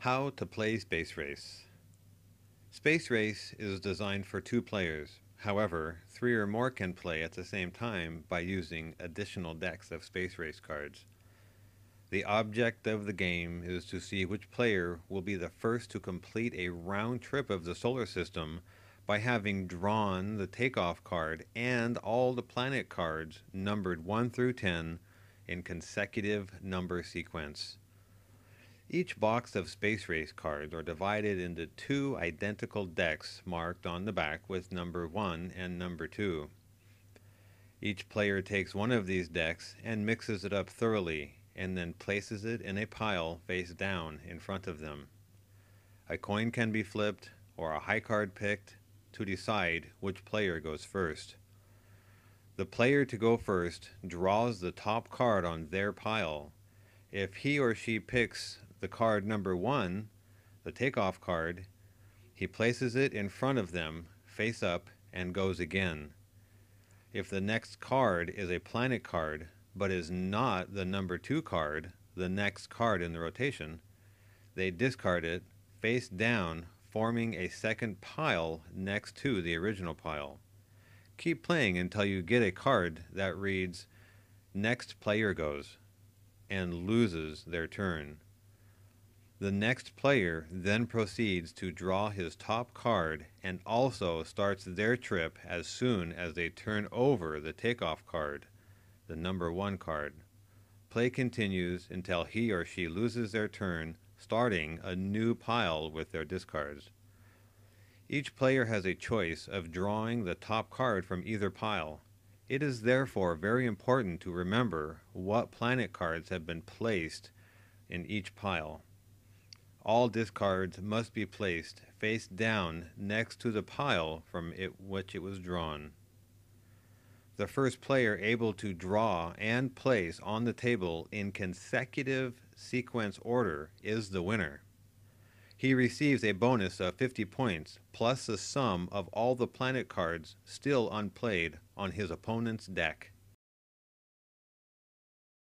How to play Space Race. Space Race is designed for 2 players. However, 3 or more can play at the same time by using additional decks of Space Race cards. The object of the game is to see which player will be the first to complete a round trip of the solar system by having drawn the takeoff card and all the planet cards numbered 1 through 10 in consecutive number sequence. Each box of Space Race cards are divided into 2 identical decks marked on the back with number 1 and number 2. Each player takes one of these decks and mixes it up thoroughly and then places it in a pile face down in front of them. A coin can be flipped or a high card picked to decide which player goes first. The player to go first draws the top card on their pile. If he or she picks the card number 1, the takeoff card, he places it in front of them, face up, and goes again. If the next card is a planet card, but is not the number 2 card, the next card in the rotation, they discard it face down, forming a second pile next to the original pile. Keep playing until you get a card that reads, "Next player goes," and loses their turn. The next player then proceeds to draw his top card and also starts their trip as soon as they turn over the takeoff card, the number 1 card. Play continues until he or she loses their turn, starting a new pile with their discards. Each player has a choice of drawing the top card from either pile. It is therefore very important to remember what planet cards have been placed in each pile. All discards must be placed face down next to the pile from which it was drawn. The first player able to draw and place on the table in consecutive sequence order is the winner. He receives a bonus of 50 points plus the sum of all the planet cards still unplayed on his opponent's deck.